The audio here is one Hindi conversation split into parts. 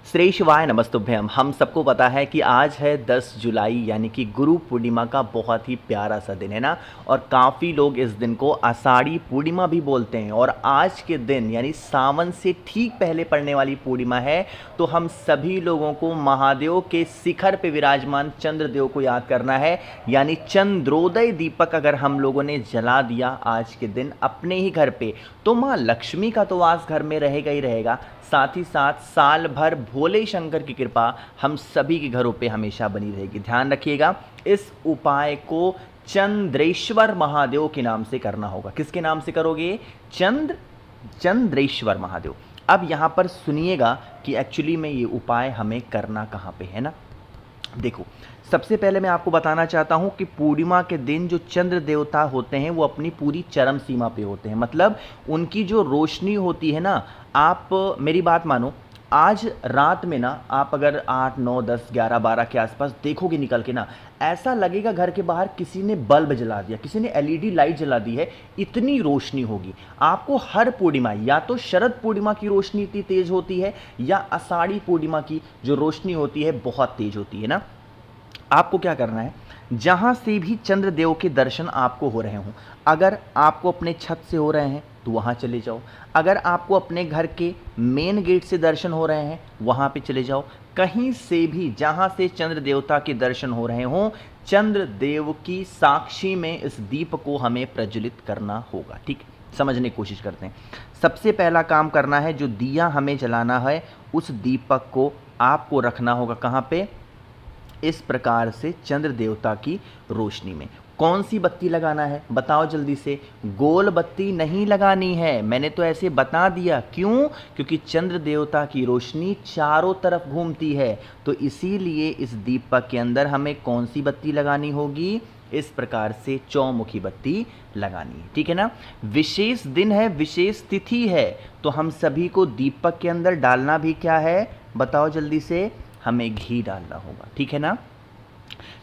श्री शिवाय नमस्तुभ्यम। हम सबको पता है कि आज है 10 जुलाई यानी कि गुरु पूर्णिमा का बहुत ही प्यारा सा दिन है ना। और काफ़ी लोग इस दिन को आषाढ़ी पूर्णिमा भी बोलते हैं। और आज के दिन यानी सावन से ठीक पहले पड़ने वाली पूर्णिमा है, तो हम सभी लोगों को महादेव के शिखर पे विराजमान चंद्रदेव को याद करना है। यानी चंद्रोदय दीपक अगर हम लोगों ने जला दिया आज के दिन अपने ही घर पे, तो माँ लक्ष्मी का तो वास घर में रहेगा ही रहेगा, साथ ही साथ साल भर भोले शंकर की कृपा हम सभी के घरों पे हमेशा बनी रहेगी। ध्यान रखिएगा, इस उपाय को चंद्रेश्वर महादेव के नाम से करना होगा। किसके नाम से करोगे? चंद्रेश्वर महादेव। अब यहाँ पर सुनिएगा कि एक्चुअली में ये उपाय हमें करना कहाँ पे है ना। देखो, सबसे पहले मैं आपको बताना चाहता हूं कि पूर्णिमा के दिन जो चंद्र देवता होते हैं वो अपनी पूरी चरम सीमा पे होते हैं। मतलब उनकी जो रोशनी होती है ना, आप मेरी बात मानो, आज रात में ना आप अगर 8, 9, 10, 11, 12 के आसपास देखोगे निकल के ना, ऐसा लगेगा घर के बाहर किसी ने बल्ब जला दिया, किसी ने एलईडी लाइट जला दी है, इतनी रोशनी होगी आपको हर पूर्णिमा। या तो शरद पूर्णिमा की रोशनी इतनी तेज होती है, या आषाढ़ी पूर्णिमा की जो रोशनी होती है बहुत तेज होती है ना। आपको क्या करना है, जहां से भी चंद्रदेव के दर्शन आपको हो रहे हों, अगर आपको अपने छत से हो रहे हैं तो वहां चले जाओ, अगर आपको अपने घर के मेन गेट से दर्शन हो रहे हैं वहां पे चले जाओ, कहीं से भी जहां से चंद्र देवता के दर्शन हो रहे हों, चंद्रदेव की साक्षी में इस दीप को हमें प्रज्वलित करना होगा। ठीक, समझने की कोशिश करते हैं। सबसे पहला काम करना है, जो दिया हमें जलाना है उस दीपक को आपको रखना होगा कहाँ पे? इस प्रकार से चंद्र देवता की रोशनी में। कौन सी बत्ती लगाना है बताओ जल्दी से? गोल बत्ती नहीं लगानी है, मैंने तो ऐसे बता दिया। क्यों? क्योंकि चंद्र देवता की रोशनी चारों तरफ घूमती है, तो इसीलिए इस दीपक के अंदर हमें कौन सी बत्ती लगानी होगी? इस प्रकार से चौमुखी बत्ती लगानी है। ठीक है ना। विशेष दिन है, विशेष तिथि है, तो हम सभी को दीपक के अंदर डालना भी क्या है बताओ जल्दी से? हमें घी डालना होगा। ठीक है ना।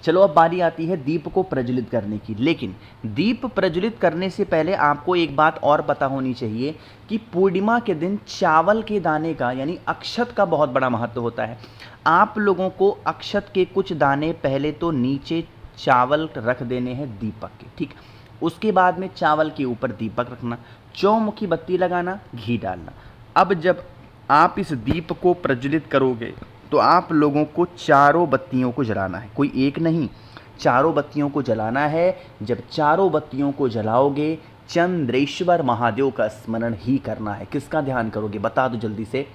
चलो अब बारी आती है दीप को प्रज्वलित करने की। लेकिन दीप प्रज्वलित करने से पहले आपको एक बात और पता होनी चाहिए कि पूर्णिमा के दिन चावल के दाने का यानी अक्षत का बहुत बड़ा महत्व होता है। आप लोगों को अक्षत के कुछ दाने पहले तो नीचे चावल रख देने हैं दीपक के। ठीक, उसके बाद में चावल के ऊपर दीपक रखना, चौमुखी बत्ती लगाना, घी डालना। अब जब आप इस दीप को प्रज्वलित करोगे तो आप लोगों को चारों बत्तियों को जलाना है, कोई एक नहीं, चारों बत्तियों को जलाना है। जब चारों बत्तियों को जलाओगे चंद्रेश्वर महादेव का स्मरण ही करना है। किसका ध्यान करोगे बता दो जल्दी से?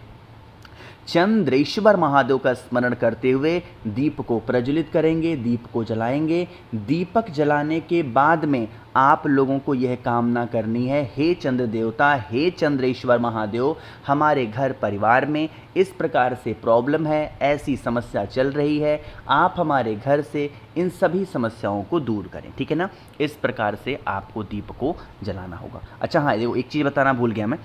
चंद्रेश्वर महादेव का स्मरण करते हुए दीप को प्रज्वलित करेंगे, दीप को जलाएंगे। दीपक जलाने के बाद में आप लोगों को यह कामना करनी है, हे चंद्र देवता, हे चंद्रेश्वर महादेव, हमारे घर परिवार में इस प्रकार से प्रॉब्लम है, ऐसी समस्या चल रही है, आप हमारे घर से इन सभी समस्याओं को दूर करें। ठीक है ना। इस प्रकार से आपको दीप को जलाना होगा। अच्छा हाँ, एक चीज़ बताना भूल गया मैं,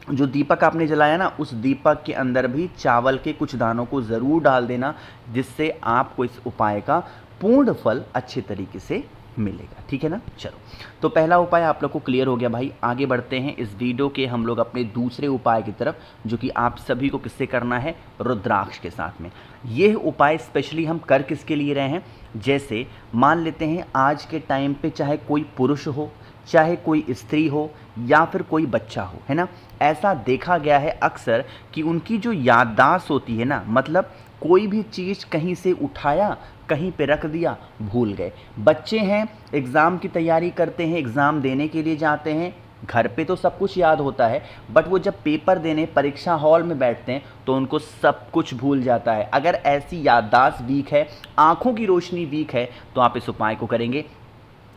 जो दीपक आपने जलाया ना, उस दीपक के अंदर भी चावल के कुछ दानों को ज़रूर डाल देना, जिससे आपको इस उपाय का पूर्ण फल अच्छे तरीके से मिलेगा। ठीक है ना। चलो, तो पहला उपाय आप लोग को क्लियर हो गया भाई। आगे बढ़ते हैं इस वीडियो के हम लोग अपने दूसरे उपाय की तरफ, जो कि आप सभी को किससे करना है? रुद्राक्ष के साथ में। यह उपाय स्पेशली हम कर किसके लिए रहे हैं? जैसे मान लेते हैं आज के टाइम पे चाहे कोई पुरुष हो, चाहे कोई स्त्री हो, या फिर कोई बच्चा हो, है ना, ऐसा देखा गया है अक्सर कि उनकी जो याददाश्त होती है ना, मतलब कोई भी चीज़ कहीं से उठाया, कहीं पे रख दिया, भूल गए। बच्चे हैं, एग्ज़ाम की तैयारी करते हैं, एग्ज़ाम देने के लिए जाते हैं, घर पे तो सब कुछ याद होता है, बट वो जब पेपर देने परीक्षा हॉल में बैठते हैं तो उनको सब कुछ भूल जाता है। अगर ऐसी याददाश्त वीक है, आँखों की रोशनी वीक है, तो आप इस उपाय को करेंगे।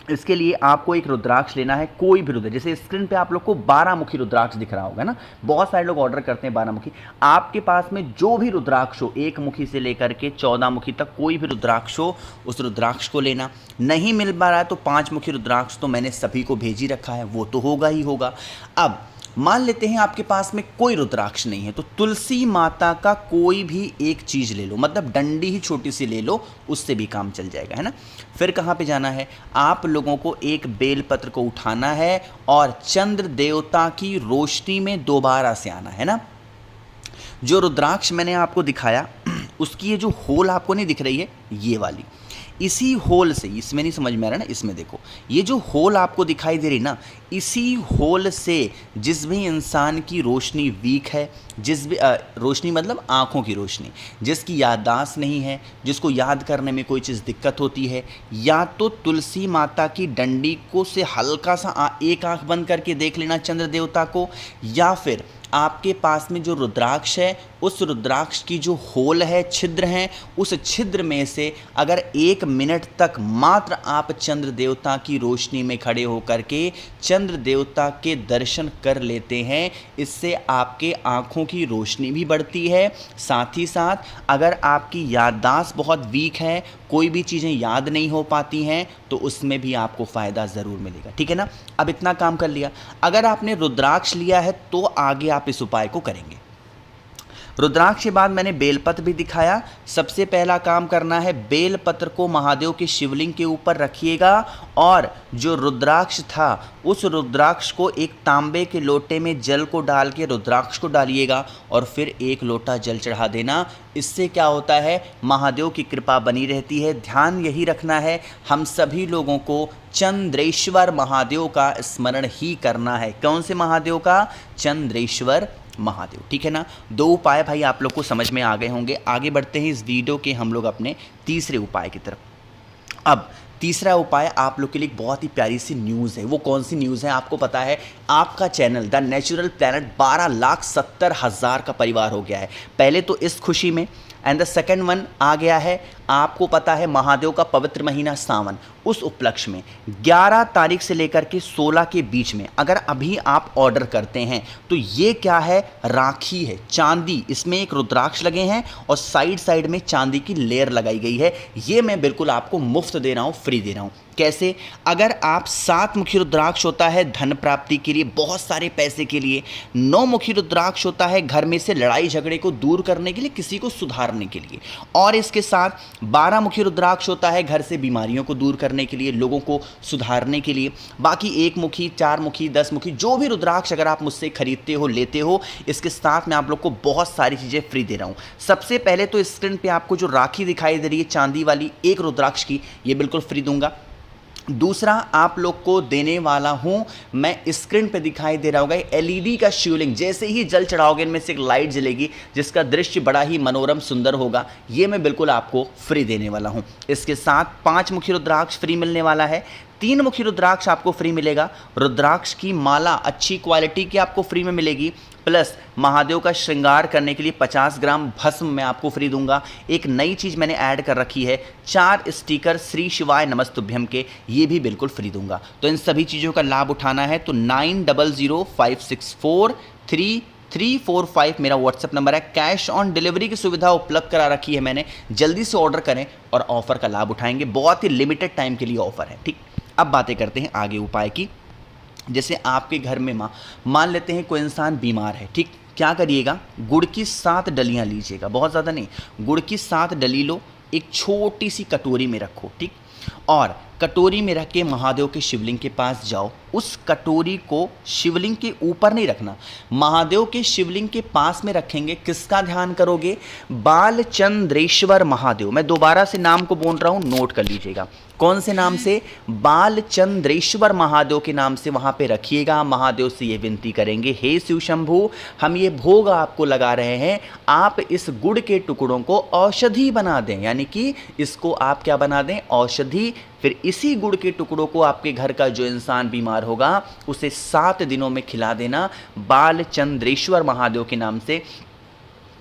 इसके लिए आपको एक रुद्राक्ष लेना है, कोई भी रुद्राक्ष। जैसे स्क्रीन पे आप लोग को 12 मुखी रुद्राक्ष दिख रहा होगा ना, बहुत सारे लोग ऑर्डर करते हैं 12 मुखी। आपके पास में जो भी रुद्राक्ष हो, 1 मुखी से लेकर के 14 मुखी तक कोई भी रुद्राक्ष हो, उस रुद्राक्ष को लेना। नहीं मिल पा रहा है तो 5 मुखी रुद्राक्ष तो मैंने सभी को भेज ही रखा है, वो तो होगा ही होगा। अब मान लेते हैं आपके पास में कोई रुद्राक्ष नहीं है, तो तुलसी माता का कोई भी एक चीज़ ले लो, मतलब डंडी ही छोटी सी ले लो, उससे भी काम चल जाएगा, है ना। फिर कहाँ पे जाना है? आप लोगों को एक बेलपत्र को उठाना है और चंद्र देवता की रोशनी में दोबारा से आना है ना। जो रुद्राक्ष मैंने आपको दिखाया उसकी ये जो होल आपको नहीं दिख रही है, ये वाली, इसी होल से, इसमें नहीं समझ में आ रहा ना, इसमें देखो ये जो होल आपको दिखाई दे रही ना, इसी होल से जिस भी इंसान की रोशनी वीक है, जिस भी रोशनी मतलब आँखों की रोशनी, जिसकी याददाश्त नहीं है, जिसको याद करने में कोई चीज़ दिक्कत होती है, या तो तुलसी माता की डंडी को से हल्का सा एक आँख बंद करके देख लेना चंद्र देवता को, या फिर आपके पास में जो रुद्राक्ष है उस रुद्राक्ष की जो होल है, छिद्र हैं, उस छिद्र में से अगर 1 मिनट तक मात्र आप चंद्र देवता की रोशनी में खड़े होकर के चंद्र देवता के दर्शन कर लेते हैं, इससे आपके आँखों की रोशनी भी बढ़ती है। साथ ही साथ अगर आपकी याददाश्त बहुत वीक है, कोई भी चीज़ें याद नहीं हो पाती हैं, तो उसमें भी आपको फ़ायदा ज़रूर मिलेगा। ठीक है ना, अब इतना काम कर लिया। अगर आपने रुद्राक्ष लिया है तो आगे आप इस उपाय को करेंगे। रुद्राक्ष के बाद मैंने बेलपत्र भी दिखाया। सबसे पहला काम करना है, बेलपत्र को महादेव के शिवलिंग के ऊपर रखिएगा और जो रुद्राक्ष था उस रुद्राक्ष को एक तांबे के लोटे में जल को डाल के रुद्राक्ष को डालिएगा और फिर 1 लोटा जल चढ़ा देना। इससे क्या होता है, महादेव की कृपा बनी रहती है। ध्यान यही रखना है, हम सभी लोगों को चंद्रेश्वर महादेव का स्मरण ही करना है। कौन से महादेव का? चंद्रेश्वर महादेव। ठीक है ना, 2 उपाय भाई आप लोग को समझ में आ गए होंगे। आगे बढ़ते हैं इस वीडियो के हम लोग अपने तीसरे उपाय की तरफ। अब तीसरा उपाय आप लोग के लिए एक बहुत ही प्यारी सी न्यूज़ है। वो कौन सी न्यूज़ है आपको पता है? आपका चैनल द नेचुरल प्लैनेट 12,70,000 का परिवार हो गया है। पहले तो इस खुशी में, एंड द सेकेंड वन आ गया है, आपको पता है महादेव का पवित्र महीना सावन, उस उपलक्ष्य में 11 तारीख से लेकर के 16 के बीच में अगर अभी आप ऑर्डर करते हैं तो ये क्या है, राखी है, चांदी, इसमें एक रुद्राक्ष लगे हैं और साइड साइड में चांदी की लेयर लगाई गई है। ये मैं बिल्कुल आपको मुफ्त दे रहा हूँ, फ्री दे रहा हूँ। कैसे? अगर आप 7 मुखी रुद्राक्ष होता है धन प्राप्ति के लिए, बहुत सारे पैसे के लिए, 9 मुखी रुद्राक्ष होता है घर में से लड़ाई झगड़े को दूर करने के लिए, किसी को सुधारने के लिए, और इसके साथ 12 मुखी रुद्राक्ष होता है घर से बीमारियों को दूर करने के लिए, लोगों को सुधारने के लिए। बाकी 1 मुखी, 4 मुखी, 10 मुखी, जो भी रुद्राक्ष अगर आप मुझसे खरीदते हो, लेते हो, इसके साथ मैं आप लोग को बहुत सारी चीज़ें फ्री दे रहा हूँ। सबसे पहले तो स्क्रीन पे आपको जो राखी दिखाई दे रही है चांदी वाली 1 रुद्राक्ष की, ये बिल्कुल फ्री दूंगा। दूसरा आप लोग को देने वाला हूं मैं, स्क्रीन पे दिखाई दे रहा होगा एलईडी का शिवलिंग, जैसे ही जल चढ़ाओगे इनमें से एक लाइट जलेगी जिसका दृश्य बड़ा ही मनोरम सुंदर होगा, ये मैं बिल्कुल आपको फ्री देने वाला हूं। इसके साथ 5 मुखी रुद्राक्ष फ्री मिलने वाला है, 3 मुखी रुद्राक्ष आपको फ्री मिलेगा, रुद्राक्ष की माला अच्छी क्वालिटी की आपको फ्री में मिलेगी, प्लस महादेव का श्रृंगार करने के लिए 50 ग्राम भस्म मैं आपको फ्री दूंगा। एक नई चीज़ मैंने ऐड कर रखी है, 4 स्टिकर श्री शिवाय नमस्तुभ्यम के, ये भी बिल्कुल फ्री दूंगा। तो इन सभी चीज़ों का लाभ उठाना है तो 9005643345 मेरा व्हाट्सएप नंबर है। कैश ऑन डिलीवरी की सुविधा उपलब्ध करा रखी है मैंने, जल्दी से ऑर्डर करें और ऑफर का लाभ उठाएंगे। बहुत ही लिमिटेड टाइम के लिए ऑफर है। ठीक, अब बातें करते हैं आगे उपाय की। जैसे आपके घर में मान लेते हैं कोई इंसान बीमार है, ठीक, क्या करिएगा, गुड़ की 7 डलियाँ लीजिएगा, बहुत ज़्यादा नहीं, गुड़ की 7 डली लो, एक छोटी सी कटोरी में रखो, ठीक, और कटोरी में रख के महादेव के शिवलिंग के पास जाओ। उस कटोरी को शिवलिंग के ऊपर नहीं रखना, महादेव के शिवलिंग के पास में रखेंगे। किसका ध्यान करोगे? बालचंद्रेश्वर महादेव। मैं दोबारा से नाम को बोल रहा हूँ, नोट कर लीजिएगा। कौन से नाम से? बालचंद्रेश्वर महादेव के नाम से वहाँ पे रखिएगा। महादेव से ये विनती करेंगे, हे शिव शंभु, हम ये भोग आपको लगा रहे हैं, आप इस गुड़ के टुकड़ों को औषधि बना दें, यानी कि इसको आप क्या बना दें, औषधि। फिर इसी गुड़ के टुकड़ों को आपके घर का जो इंसान बीमार होगा उसे 7 दिनों में खिला देना। बालचंद्रेश्वर महादेव के नाम से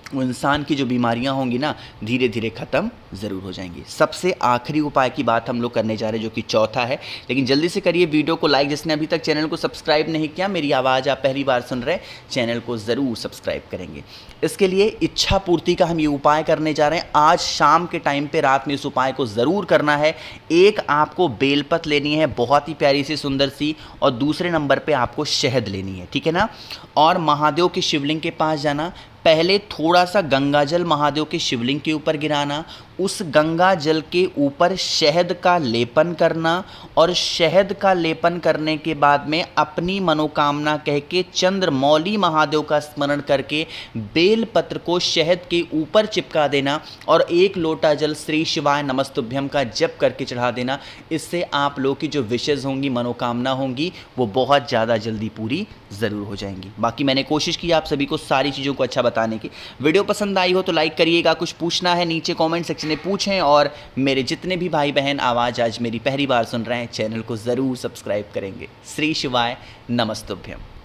वो इंसान की जो बीमारियां होंगी ना, धीरे धीरे ख़त्म ज़रूर हो जाएंगी। सबसे आखिरी उपाय की बात हम लोग करने जा रहे हैं, जो कि चौथा है, लेकिन जल्दी से करिए वीडियो को लाइक। जिसने अभी तक चैनल को सब्सक्राइब नहीं किया, मेरी आवाज़ आप पहली बार सुन रहे, चैनल को ज़रूर सब्सक्राइब करेंगे। इसके लिए इच्छा पूर्ति का हम ये उपाय करने जा रहे हैं। आज शाम के टाइम पर, रात में इस उपाय को ज़रूर करना है। एक आपको बेलपत्र लेनी है, बहुत ही प्यारी सी सुंदर सी, और दूसरे नंबर पर आपको शहद लेनी है, ठीक है ना, और महादेव के शिवलिंग के पास जाना। पहले थोड़ा सा गंगा जल महादेव के शिवलिंग के ऊपर गिराना, उस गंगा जल के ऊपर शहद का लेपन करना और शहद का लेपन करने के बाद में अपनी मनोकामना कह के चंद्रमौली महादेव का स्मरण करके बेल पत्र को शहद के ऊपर चिपका देना और 1 लोटा जल श्री शिवाय नमस्तुभ्यम का जप करके चढ़ा देना। इससे आप लोगों की जो विशेष होंगी, मनोकामना होंगी, वो बहुत ज़्यादा जल्दी पूरी ज़रूर हो जाएंगी। बाकी मैंने कोशिश की आप सभी को सारी चीज़ों को अच्छा बताने की। वीडियो पसंद आई हो तो लाइक करिएगा, कुछ पूछना है नीचे कमेंट सेक्शन में पूछें, और मेरे जितने भी भाई बहन आवाज़ आज मेरी पहली बार सुन रहे हैं चैनल को ज़रूर सब्सक्राइब करेंगे। श्री शिवाय नमस्तुभ्यम।